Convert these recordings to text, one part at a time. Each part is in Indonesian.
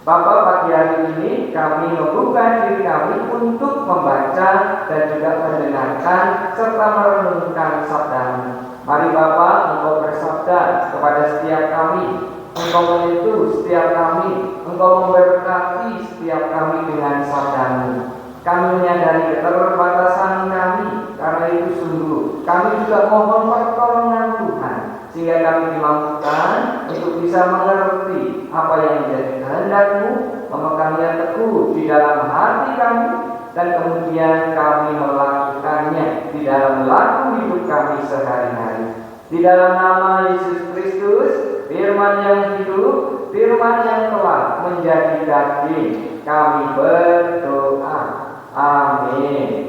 Bapak, pagi hari ini kami membuka diri kami untuk membaca dan juga mendengarkan serta merenungkan sabda-Mu. Mari Bapak, Engkau bersabda kepada setiap kami, Engkau menyentuh setiap kami, Engkau memberkati setiap kami dengan sabda-Mu. Kami menyadari keterbatasan kami, karena itu sungguh kami juga mohon pertolongan Tuhan, sehingga kami dimampukan untuk bisa mengerti apa yang menjadi kehendak-Mu, memegangnya teguh di dalam hati kami, dan kemudian kami melakukannya di dalam laku hidup kami sehari-hari. Di dalam nama Yesus Kristus, firman yang hidup, firman yang telah menjadi daging, kami berdoa. Amin.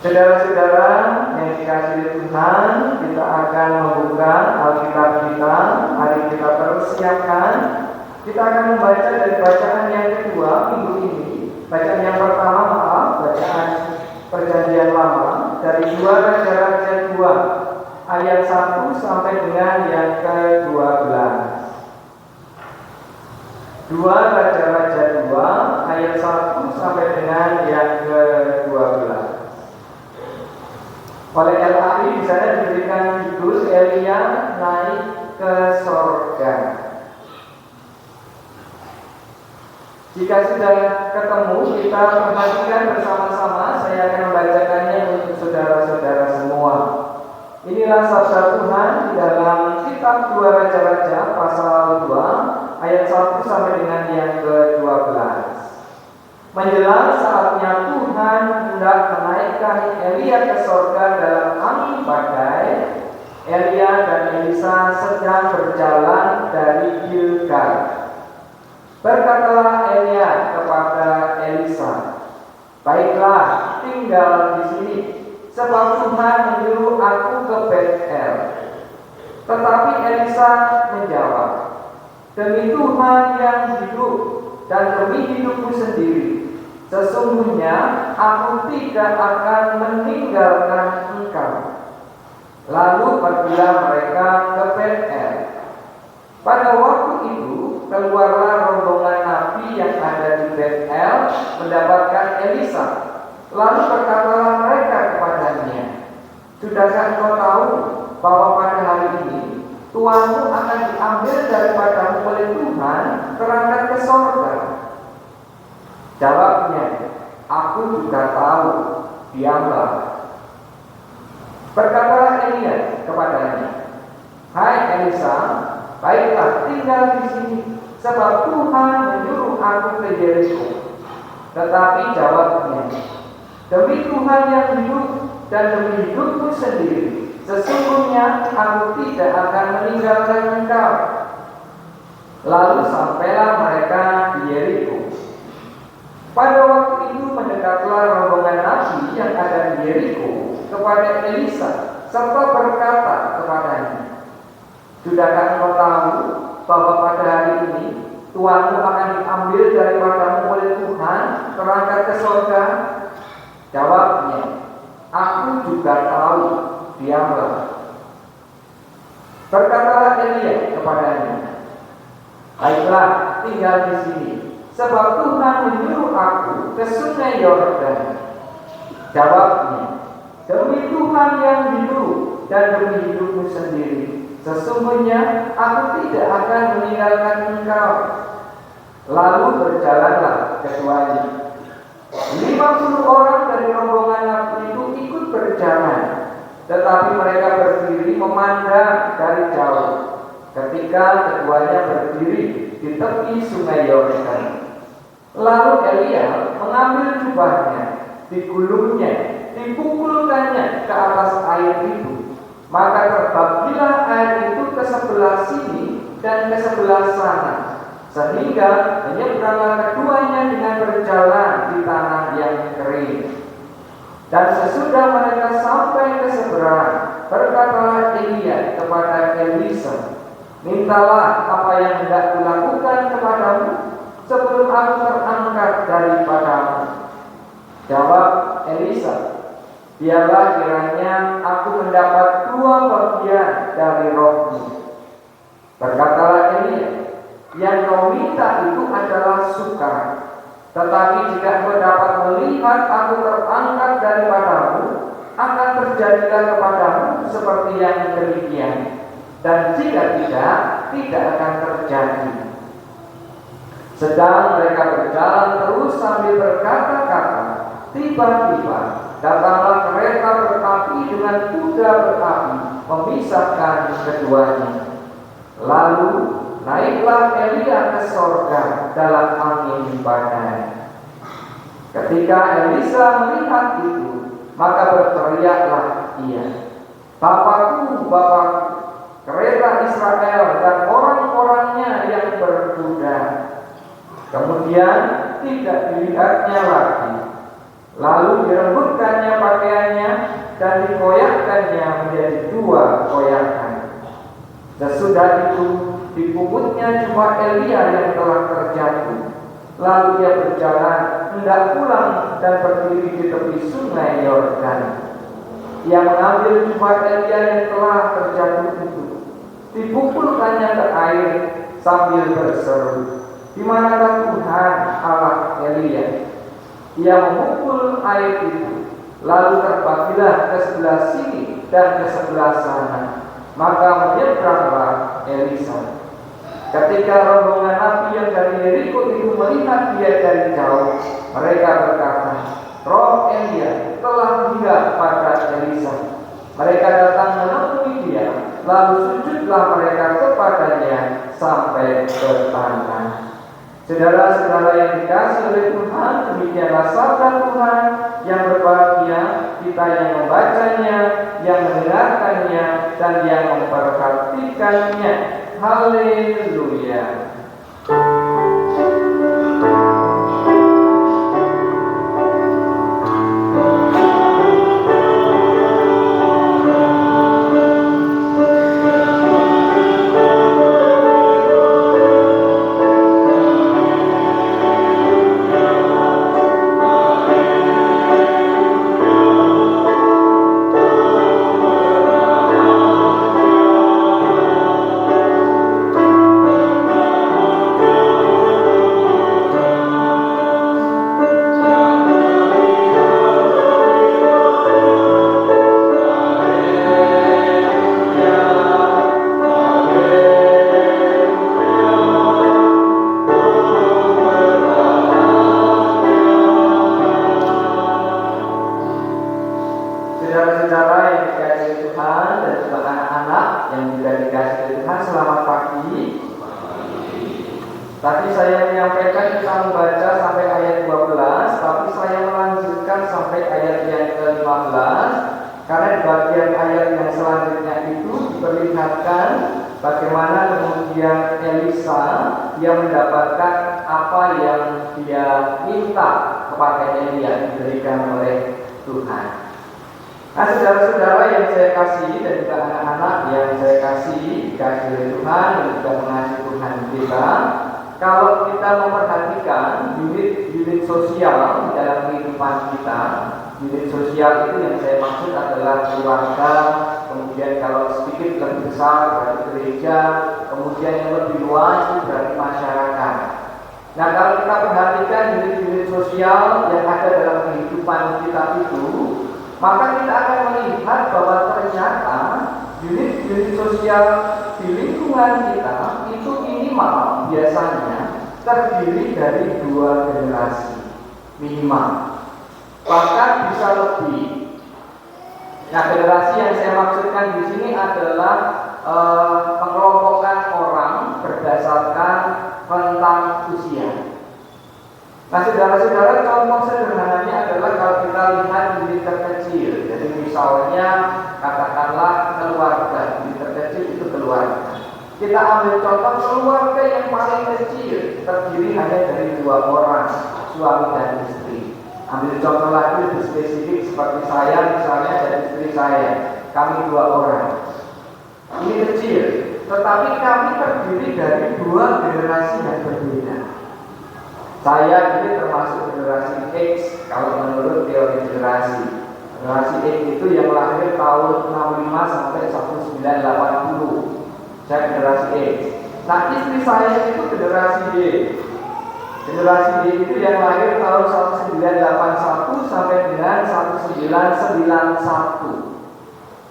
Saudara-saudara yang dikasihi Tuhan, kita akan membuka Alkitab kita. Mari kita persiapkan. Kita akan membaca dari bacaan yang kedua minggu ini. Bacaan yang pertama, bacaan Perjanjian Lama dari 2 Raja-Raja 2 ayat 1 sampai dengan yang ke-12. 2 Raja-Raja 2 ayat 1 sampai dengan yang ke-12. Oleh LAI di sana diberikan judul Elia naik ke sorga. Jika sudah ketemu, kita perhatikan bersama-sama. Saya akan membacakannya untuk saudara-saudara semua. Inilah sabda Tuhan di dalam kitab 2 Raja-Raja pasal 2 ayat 1 sampai dengan yang ke-12. Menjelang saatnya Tuhan hendak menaikkan Elia ke sorga dalam angin badai, Elia dan Elisa sedang berjalan dari Gilgal. Berkatalah Elia kepada Elisa, "Baiklah, tinggal di sini, sebab Tuhan menyuruh aku ke Betel." Tetapi Elisa menjawab, "Demi Tuhan yang hidup dan demi hidupku sendiri, sesungguhnya aku tidak akan meninggalkan engkau." Lalu pergilah mereka ke Betel. Pada waktu itu keluarlah rombongan nabi yang ada di Betel mendapatkan Elisa. Lalu berkatalah mereka kepadanya, "Sudahkah engkau tahu bahwa pada hari ini tuanmu akan diambil daripadamu oleh Tuhan terangkat ke sorga?" Jawabnya, "Aku juga tahu, diamlah." Berkatalah Elia kepadanya, "Hai Elisa, baiklah tinggal di sini, sebab Tuhan menyuruh aku ke Yeriko." Tetapi jawabnya, "Demi Tuhan yang hidup dan demi hidupku sendiri, sesungguhnya aku tidak akan meninggalkan engkau." Lalu sampailah mereka di Yeriko. Pada waktu itu mendekatlah rombongan nabi yang ada di Yeriko kepada Elisa serta berkata kepadanya, "Sudahkah engkau tahu bahwa pada hari ini tuanmu akan diambil daripadamu oleh Tuhan terangkat ke sorga?" Jawabnya, "Aku juga tahu, diamlah." Berkatalah Elia kepadanya, "Baiklah, tinggal di sini, sebab Tuhan menyuruh aku ke sungai Yordan." Jawabnya, "Demi Tuhan yang hidup dan demi hidupmu sendiri, sesungguhnya aku tidak akan meninggalkan engkau." Lalu berjalanlah keduanya. 50 orang dari rombongan nabi itu ikut berjalan, tetapi mereka berdiri memandang dari jauh ketika keduanya berdiri di tepi sungai Yordan. Lalu Elia mengambil jubahnya, digulungnya, dipukulkannya ke atas air itu. Maka terbagilah air itu ke sebelah sini dan ke sebelah sana, sehingga menyeberanglah keduanya dengan berjalan di tanah yang kering. Dan sesudah mereka sampai ke seberang, berkatalah Elia kepada Elisa, "Mintalah apa yang hendak kulakukan kepadamu sebelum aku terangkat daripadamu." Jawab Elisa, "Biarlah kiranya aku mendapat 2 bagian dari rohmu." Berkatalah Elia, Yang kau minta itu adalah sukar. Tetapi jika kau dapat melihat aku terangkat daripadamu, akan terjadilah kepadamu seperti yang demikian. Dan jika tidak akan terjadi. Sedang mereka berjalan terus sambil berkata-kata, tiba-tiba datanglah kereta berapi dengan kuda berapi memisahkan keduanya. Lalu naiklah Elia ke sorga dalam angin badai. Ketika Elisa melihat itu, maka berteriaklah ia, Bapakku, Bapakku, kereta Israel dan orang-orangnya yang berkuda. Kemudian tidak dilihatnya lagi. Lalu dirembutkannya pakaiannya dan dikoyakkannya menjadi 2 koyakan. Sesudah itu dipungutnya jubah Elia yang telah terjatuh. Lalu ia berjalan hendak pulang dan berdiri di tepi sungai Yordan. Ia mengambil jubah Elia yang telah terjatuh itu, dipukulkannya ke air sambil berseru, di manakah Tuhan Allah Elia? Ia memukul air itu, lalu terbagilah ke sebelah sini dan ke sebelah sana. Maka menyeberanglah Elisa. Ketika rombongan nabi yang dari Yeriko itu melihat dia dari jauh, mereka berkata, Roh Elia telah gila pada Elisa. Mereka datang menemui dia, lalu sujudlah mereka kepadanya sampai ke tanah. Saudara-saudara yang dikasihi oleh Tuhan, demikianlah sabda Tuhan yang berbahagia kita yang membacanya, yang mendengarkannya, dan yang memperhatikannya. Haleluya. Tadi saya menyampaikan kita membaca sampai ayat 12, tapi saya melanjutkan sampai ayat yang ke-15, karena di bagian ayat yang selanjutnya itu diperlihatkan bagaimana kemudian Elisa dia mendapatkan apa yang dia minta kepada Elia diberikan oleh Tuhan. Nah, saudara-saudara yang saya kasih dan juga anak-anak yang saya kasih, dikasih oleh Tuhan dan juga mengasihi Tuhan kita, kalau kita memperhatikan unit sosial di dalam kehidupan kita, unit sosial itu yang saya maksud adalah keluarga, kemudian kalau sedikit lebih besar berarti gereja, kemudian yang lebih luas itu berarti masyarakat. Nah, kalau kita perhatikan unit-unit sosial yang ada dalam kehidupan kita itu, maka kita akan melihat bahwa ternyata unit-unit sosial di lingkungan kita itu minimal biasanya terdiri dari 2 generasi minimal, bahkan bisa lebih. Nah, generasi yang saya maksudkan di sini adalah pengelompokan orang berdasarkan rentang usia. Nah, saudara-saudara, contoh sederhananya adalah kalau kita lihat unit terkecil. Jadi misalnya katakanlah keluarga, unit terkecil itu keluarga. Kita ambil contoh keluarga yang paling kecil, terdiri hanya dari 2 orang, suami dan istri. Ambil contoh lagi lebih spesifik seperti saya misalnya dan istri saya, kami 2 orang. Ini kecil, tetapi kami terdiri dari 2 generasi yang berbeda. Saya ini termasuk generasi X kalau menurut teori generasi. Generasi X itu yang lahir tahun 65 sampai 1980. Saya generasi X. Nah, istri saya itu generasi D. Generasi D itu yang lahir tahun 1981 sampai dengan 1991.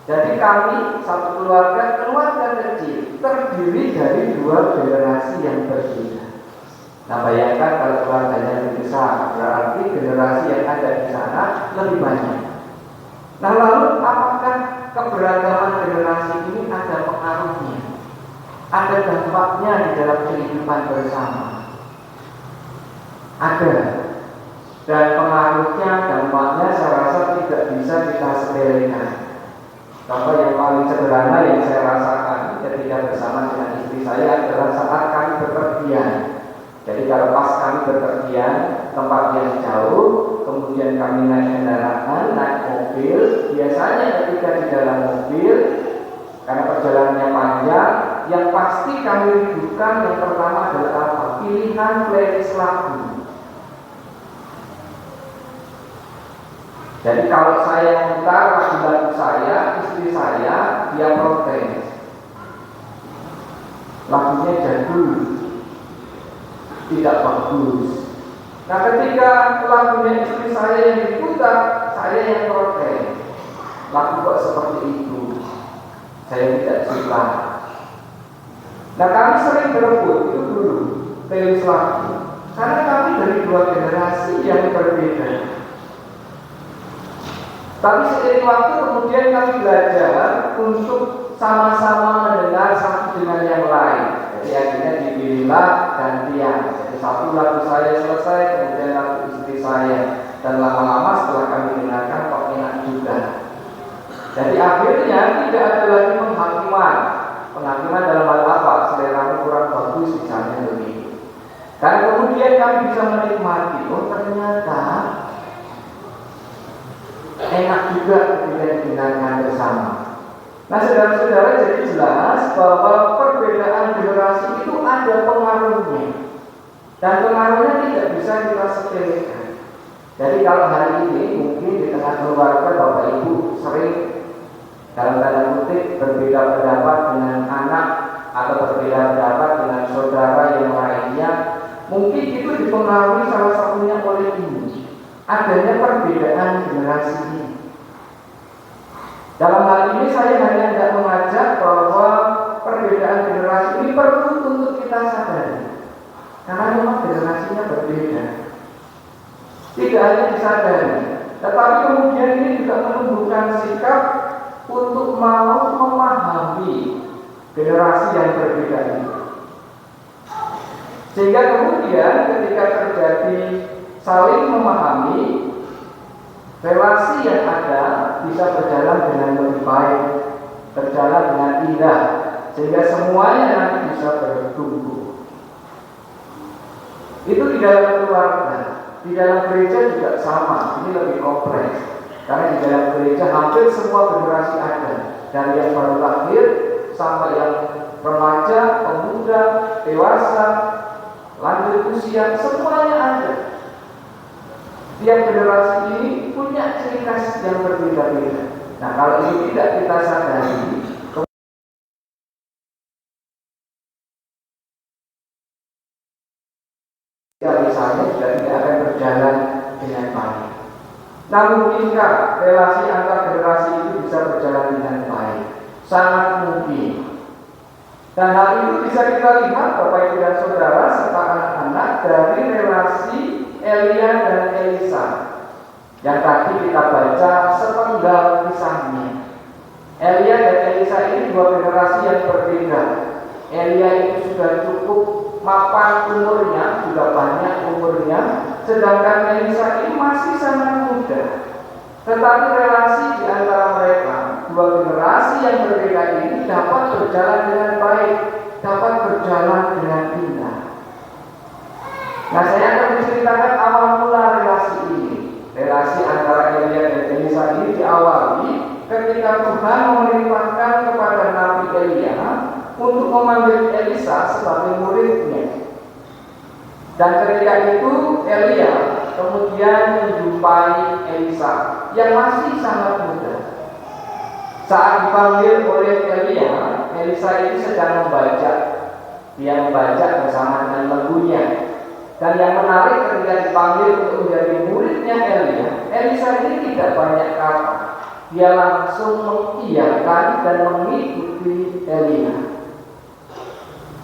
Jadi kami satu keluarga kecil terdiri dari dua generasi yang berbeda. Nah, bayangkan kalau keluarganya lebih besar, berarti generasi yang ada di sana lebih banyak. Nah, lalu apakah keberagaman generasi ini ada pengaruhnya? Ada dampaknya di dalam kehidupan bersama? Ada. Dan pengaruhnya, dampaknya saya rasa tidak bisa kita sepelekan. Contoh yang paling sederhana yang saya rasakan ketika bersama dengan istri saya adalah saat kami bepergian. Jadi kalau pas kami bepergian tempat yang jauh, kemudian kami naik kendaraan, naik mobil, biasanya ketika di dalam mobil, karena perjalanannya panjang, yang pasti kami rindukan yang pertama adalah apa? Pilihan playlist lagu. Jadi kalau saya memutar lagu-lagu saya, istri saya, dia protes. Lagunya jadul, tidak bagus. Nah, ketika lagunya istri saya yang diputar, saya yang protes. Lagu kok seperti itu? Saya tidak suka. Nah, kami sering berebut itu dulu playlist lagu, karena kami dari dua generasi yang berbeda. Tapi seiring waktu kemudian kami belajar untuk sama-sama mendengar satu dengan yang lain. Jadi akhirnya dipilihlah gantian. Jadi satu lagu saya selesai, kemudian lagu istri saya. Dan lama-lama setelah kami dengarkan kok enak juga. Jadi akhirnya tidak ada lagi penghakiman. Penghakiman dalam hal apa? Selera kurang bagus misalnya begitu. Dan kemudian kami bisa menikmati, oh ternyata enak juga ketika didengarkan bersama. Nah, saudara-saudara, jadi jelas bahwa perbedaan generasi itu ada pengaruhnya, dan pengaruhnya tidak bisa kita sepelekan. Jadi kalau hari ini mungkin di tengah keluarga Bapak Ibu sering dalam tanda kutip berbeda pendapat dengan anak atau berbeda pendapat dengan saudara yang lainnya, mungkin itu dipengaruhi salah satunya oleh ini, adanya perbedaan generasi ini. Dalam hal ini saya hanya tidak mengajak bahwa perbedaan generasi ini perlu untuk kita sadari, karena memang generasinya berbeda. Tidak hanya disadari, tetapi kemudian ini juga menumbuhkan sikap untuk mau memahami generasi yang berbeda ini. Sehingga kemudian ketika terjadi saling memahami, relasi yang ada bisa berjalan dengan lebih baik, berjalan dengan indah, sehingga semuanya nanti bisa bertumbuh. Itu di dalam keluarga. Di dalam gereja juga sama, ini lebih kompleks. Karena di dalam gereja hampir semua generasi ada, dari yang baru lahir sampai yang remaja, pemuda, dewasa, lanjut usia, semuanya ada. Tiap generasi ini punya ciri khas yang berbeda-beda. Nah, kalau ini tidak kita sadari, misalnya sudah tidak akan berjalan dengan baik. Nah, mungkinkah relasi antar generasi itu bisa berjalan dengan baik? Sangat mungkin. Dan hal itu bisa kita lihat Bapak Ibu dan Saudara serta anak-anak dari relasi Elia dan Elisa yang tadi kita baca sepenggal kisahnya. Elia dan Elisa ini dua generasi yang berbeda. Elia itu sudah cukup mapan umurnya, sudah banyak umurnya, sedangkan Elisa ini masih sangat muda. Tetapi relasi di antara mereka, dua generasi yang berbeda ini dapat berjalan dengan baik, dapat berjalan dengan indah. Nah, saya akan menceritakan awal mula relasi ini. Relasi antara Elia dan Elisa ini diawali ketika Tuhan memerintahkan kepada Nabi Elia untuk memanggil Elisa sebagai muridnya. Dan ketika itu Elia kemudian menjumpai Elisa yang masih sangat muda. Saat dipanggil oleh Elia, Elisa itu sedang membaca Dia membaca bersama dengan lembunya. Dan yang menarik ketika dipanggil untuk menjadi muridnya Elia, Elisa ini tidak banyak kata. Dia langsung mengiyakan dan mengikuti Elia.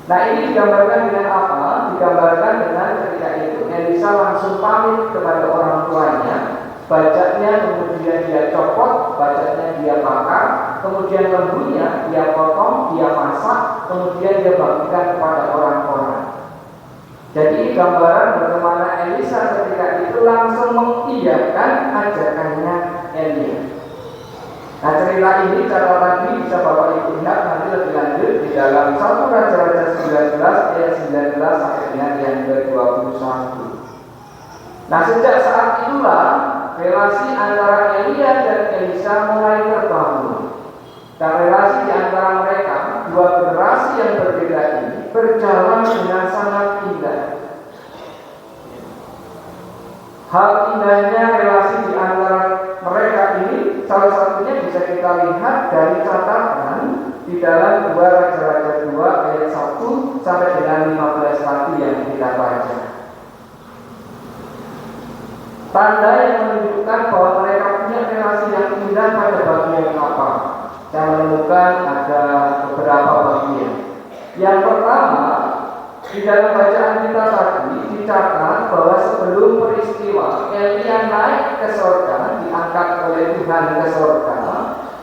Nah, ini digambarkan dengan apa? Digambarkan dengan ketika itu Elisa langsung pamit kepada orang tuanya. Bacanya kemudian dia copot, bacanya dia bakar, kemudian lembunya dia potong, dia masak, kemudian dia bagikan kepada orang-orang. Jadi gambaran bagaimana Elisa ketika itu langsung mengiyakan ajakannya Elia. Nah, cerita ini cara lagi bisa Bapak Ibu lihat nanti lebih lanjut di dalam 1 Raja-Raja 19 ayat 19 sampai dengan yang ke-21. Nah, sejak saat itulah relasi antara Elia dan Elisa mulai terbangun. Dan relasi di antara mereka, dua generasi yang berbeda ini berjalan dengan sangat indah. Hal indahnya relasi di antara mereka ini salah satunya bisa kita lihat dari catatan di dalam 2 Raja-Raja 2 ayat 1 sampai dengan 15 tadi yang kita baca. Tanda yang menunjukkan bahwa mereka punya relasi yang indah pada bagian apa? Saya menemukan ada beberapa bagian. Yang pertama, di dalam bacaan kita tadi dicatat bahwa sebelum peristiwa Elia naik ke surga, diangkat oleh Tuhan ke surga,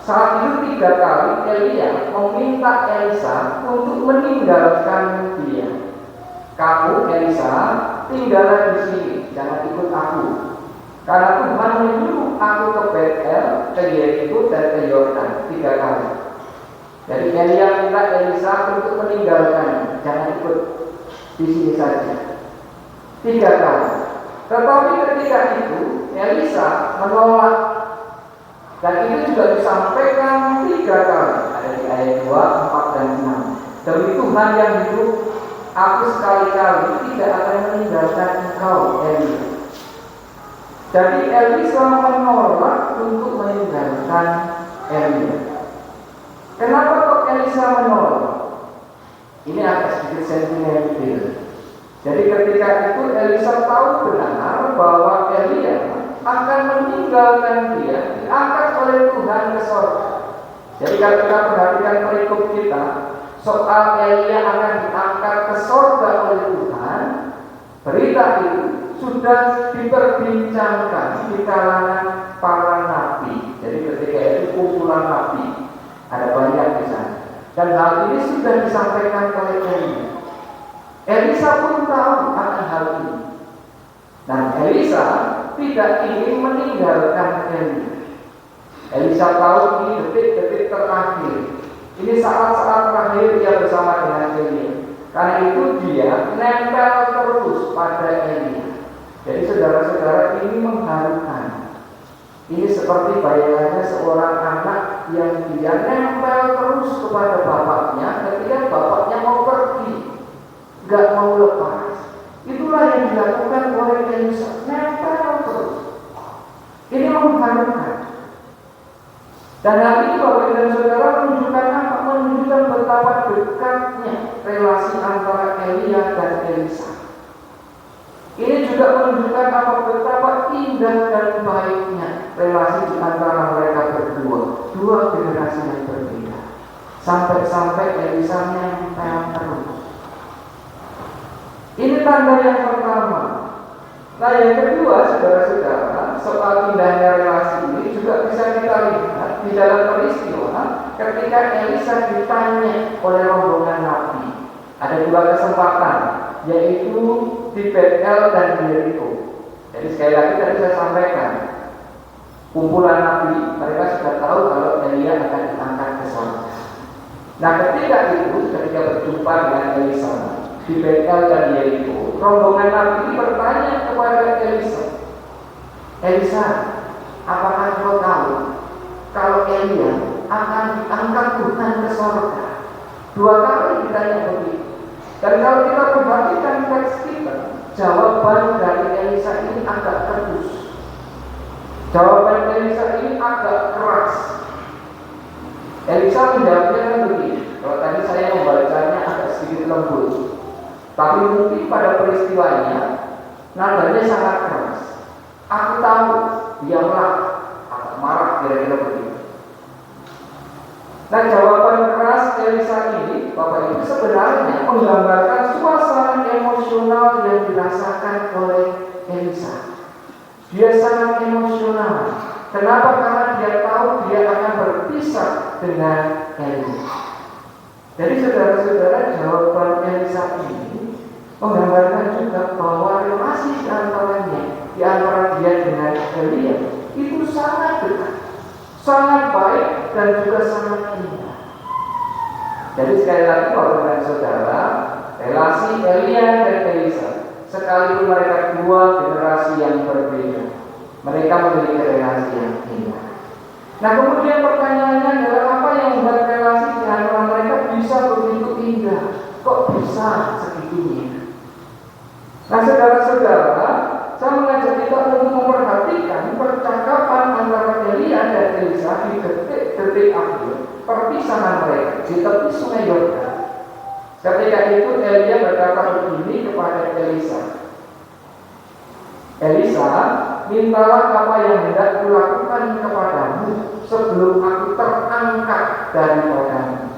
saat itu 3 kali Elia meminta Elisa untuk meninggalkan dia. Kamu Elisa, tinggallah di sini, jangan ikut aku. Karena Tuhan menyuruh aku ke Betel, ke Yeriko dan ke Yordan 3 kali. Jadi Elia minta Elisa untuk meninggalkan, jangan ikut di sini saja 3 kali. Tetapi ketika itu Elisa menolak, dan itu juga disampaikan 3 kali. Ada di ayat 2, 4 dan 6. Demi Tuhan yang hidup, aku sekali-kali tidak akan meninggalkan engkau Elia. Jadi Elisa menolak untuk meninggalkan Elia. Kenapa kok Elisa menolak? Ini agak sedikit sentimental. Jadi ketika itu Elisa tahu benar bahwa Elia akan meninggalkan dia, diangkat oleh Tuhan ke surga. Jadi kalau kita perhatikan perikop kita, soal Elia akan diangkat ke surga oleh Tuhan, berita itu sudah diperbincangkan di kalangan para nabi. Jadi ketika itu kumpulan nabi, ada banyak di sana. Dan hal ini sudah disampaikan oleh Elia. Elisa pun tahu akan hal ini. Dan Elisa tidak ingin meninggalkan Elia. Elisa tahu ini detik-detik terakhir. Ini saat-saat terakhir dia bersama dengan Elia. Karena itu dia nempel terus pada Elia. Jadi saudara-saudara, ini mengharukan. Ini seperti bayangannya seorang anak yang dia nempel terus kepada bapaknya ketika bapaknya mau pergi, gak mau lepas. Itulah yang dilakukan oleh Elisa, nempel terus. Ini mengharukan. Dan hal ini Bapak dan Saudara menunjukkan apa? Menunjukkan betapa dekatnya relasi antara Elia dan Elisa. Ini juga menunjukkan apa? Betapa indah dan baiknya relasi di antara mereka berdua, dua generasi yang berbeda. Sampai-sampai Elisa nempel terus. Ini tanda yang pertama. Nah, yang kedua, saudara-saudara, soal indahnya relasi ini juga bisa kita lihat di dalam peristiwa ketika Elisa ditanya oleh rombongan nabi. Ada 2 kesempatan, yaitu di Betel dan di Yeriko. Jadi sekali lagi tadi saya sampaikan, kumpulan nabi mereka sudah tahu kalau Elia akan diangkat ke surga. Nah, ketika itu, ketika berjumpa dengan Elisa di Betel dan Yeriko, rombongan nabi ini bertanya kepada Elisa, Elisa, apakah kau tahu kalau Elia akan diangkat Tuhan ke surga? 2 kali ditanya begitu. Dan kalau kita perhatikan teks kita, jawaban dari Elisa ini agak tebus. Jawaban Elisa ini agak keras. Elisa menjawabnya begini. Kalau tadi saya membacanya agak sedikit lembut. Tapi mungkin pada peristiwanya nadanya sangat keras. Aku tahu dia marah kira-kira begitu. Nah, jawaban keras Elisa ini, Bapak Ibu, sebenarnya menggambarkan suasana emosional yang dirasakan oleh Elisa. Dia sangat emosional. Kenapa? Karena dia tahu dia akan berpisah dengan Elia. Jadi saudara-saudara, jawaban Elisa ini menggambarkan juga bahwa relasi di antara dia dengan Elia itu sangat dekat, sangat baik, dan juga sangat indah. Jadi sekali lagi Bapak dan Saudara, relasi Elia dan Elisa, sekalipun mereka dua generasi yang berbeda, mereka memiliki relasi yang indah. Nah, kemudian pertanyaannya adalah apa yang membuat relasi di antara mereka bisa begitu indah? Kok bisa segitunya? Nah, saudara-saudara, saya mengajak kita untuk memperhatikan percakapan antara Elia dan Elisa di detik-detik akhir perpisahan mereka di tepi sungai Yordan. Ketika itu Elia berkata begini kepada Elisa, Elisa, mintalah apa yang hendak kulakukan kepadamu sebelum aku terangkat daripadamu.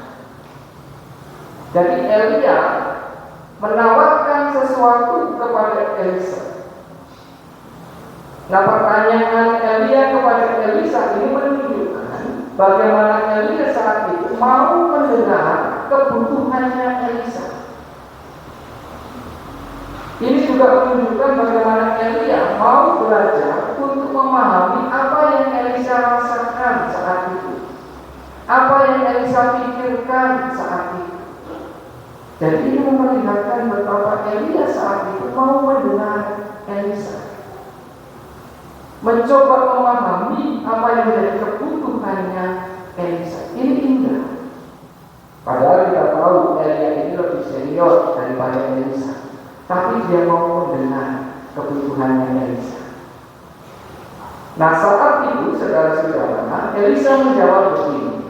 Jadi Elia menawarkan sesuatu kepada Elisa. Nah, pertanyaan Elia kepada Elisa ini menunjukkan bagaimana Elia saat itu mau mendengar kebutuhannya Elisa. Ini juga menunjukkan bagaimana Elia mau belajar untuk memahami apa yang Elisa rasakan saat itu, apa yang Elisa pikirkan saat itu. Jadi ini memperlihatkan betapa Elia saat itu mau mendengar Elisa, mencoba memahami apa yang menjadi kebutuhannya Elisa. Ini indah. Padahal kita tahu Elia ini lebih senior daripada Elisa, tapi dia mau mendengar kebutuhannya Elisa. Nah, saat itu saudara-saudara, Elisa menjawab begini,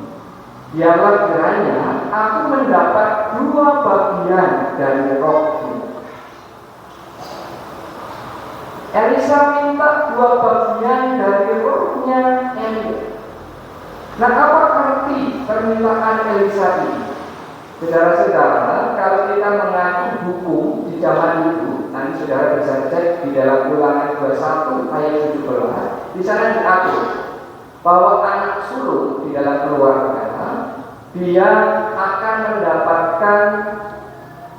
biarlah kiranya aku mendapat 2 bagian dari rohmu. Elisa minta 2 bagian dari rohnya Elia. Nah, apa arti permintaan Elisa ini? Saudara-saudara, kalau kita mengaku hukum di zaman itu, nanti saudara bisa cek di dalam Ulangan 21 ayat 17, di sana diatur bahwa anak sulung di dalam keluarga dia akan mendapatkan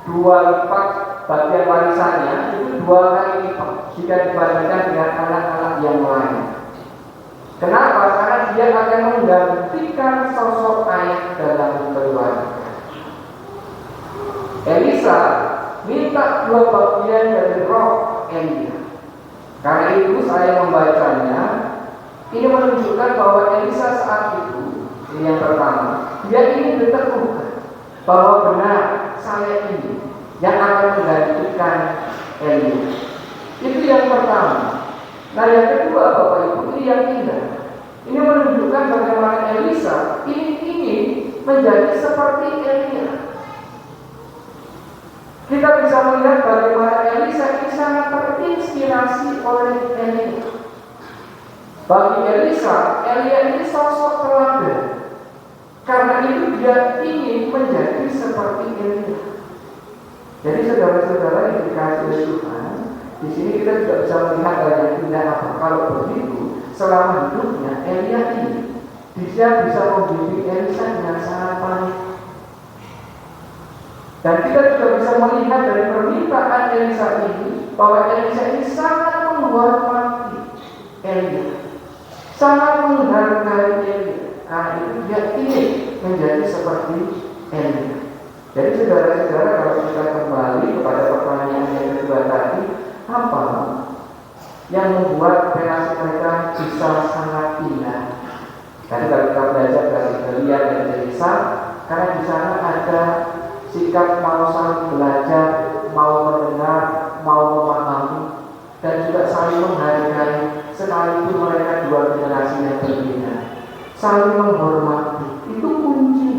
2 lipat bagian warisannya, itu 2 kali lipat jika dibandingkan dengan anak-anak yang lain. Kenapa? Karena dia akan menggantikan sosok ayah dalam keluarga. Elisa minta 2 bagian dari roh Elia. Karena itu saya membacanya, ini menunjukkan bahwa Elisa saat itu, ini yang pertama, dia ingin diteguhkan bahwa benar saya ini yang akan menggantikan Elia. Itu yang pertama. Nah, yang kedua Bapak Ibu, ini yang indah. Ini menunjukkan bagaimana Elisa ini ingin menjadi seperti Elia. Kita bisa melihat bagaimana Elisa ini sangat terinspirasi oleh Elia. Bagi Elisa, Elia ini sosok teladan. Karena itu dia ingin menjadi seperti Elia. Jadi saudara-saudara yang dikasihi oleh Tuhan, di sini kita juga bisa melihat hal yang indah apa. Kalau begitu, selama hidupnya Elia ini, dia bisa membimbing Elisa dengan sangat baik. Dan kita juga bisa melihat dari permintaan Elisa ini bahwa Elisa ini sangat menghormati Elia, sangat menghargai Elia. Karena itu dia ingin menjadi seperti Elia. Jadi saudara-saudara, kalau kita kembali kepada pertanyaan yang kedua tadi, apa yang membuat relasi mereka bisa sangat indah? Tadi kalau kita belajar dari Elia dan Elisa, karena di sana ada sikap mau saling belajar, mau mendengar, mau memahami, dan juga saling menghargai, sekalipun mereka 2 generasi yang berbeda. Saling menghormati, itu kunci.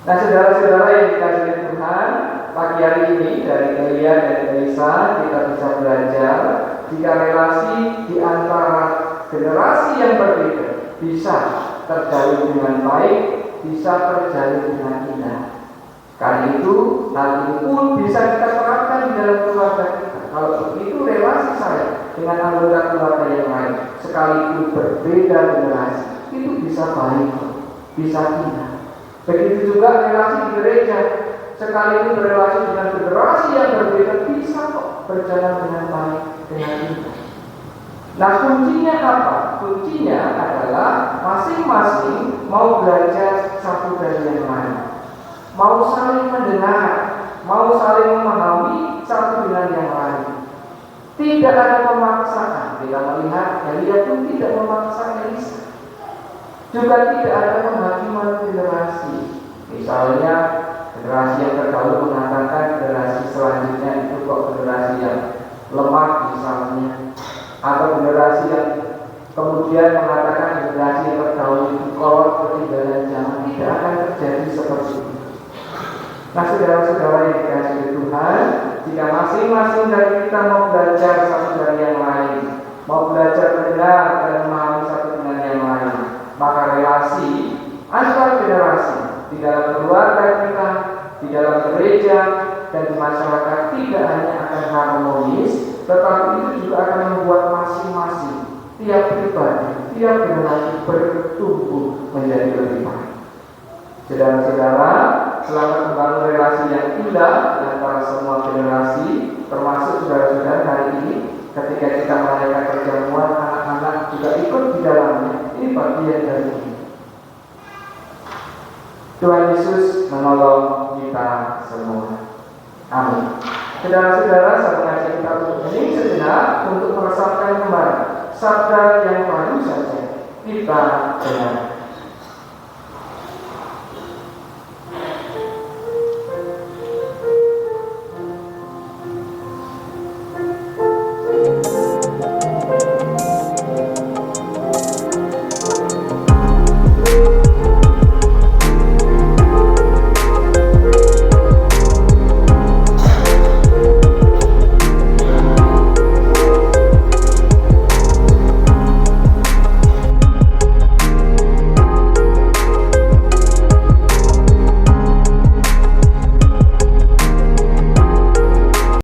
Nah, saudara-saudara yang dikasihi Tuhan, pagi hari ini dari Elia dan Elisa kita bisa belajar jika relasi di antara generasi yang berbeda bisa terjalin dengan baik, bisa terjalin dengan indah. Karena itu, hal ini pun bisa kita terapkan di dalam keluarga kita. Kalau begitu relasi saya dengan anggota keluarga yang lain, sekalipun berbeda generasi, itu bisa baik, bisa indah. Begitu juga relasi di gereja, sekalipun berrelasi dengan generasi yang berbeda, bisa kok berjalan dengan baik, dengan indah. Nah, kuncinya apa? Kuncinya adalah masing-masing mau belajar satu dari yang lain, mau saling mendengar, mau saling memahami satu dengan yang lain. Tidak ada pemaksaan. Kita melihat Elia pun tidak memaksa Elisa. Juga tidak ada penghakiman generasi. Misalnya generasi yang terdahulu mengatakan generasi selanjutnya itu kok generasi yang lemah misalnya, atau generasi yang kemudian mengatakan generasi yang terdahulu itu kolot ketinggalan zaman. Tidak akan terjadi seperti itu. Nah, saudara-saudara yang dikasihi Tuhan, jika masing-masing dari kita mau belajar satu dari yang lain, mau belajar mendengar dan memahami satu dengan yang lain, maka relasi antar generasi di dalam keluarga kita, di dalam gereja, dan di masyarakat tidak hanya akan harmonis, tetapi itu juga akan membuat masing-masing, tiap pribadi, tiap generasi bertumbuh menjadi lebih baik. Saudara-saudara, selamat membangun relasi yang indah antara semua generasi, termasuk saudara-saudara hari ini ketika kita merayakan perjamuan, anak-anak juga ikut di dalamnya. Ini bagian dari ini. Tuhan Yesus menolong kita semua. Amin. Saudara-saudara, saya mengajak kita untuk hening sejenak untuk meresapkan kembali sabda yang baru saja kita dengar.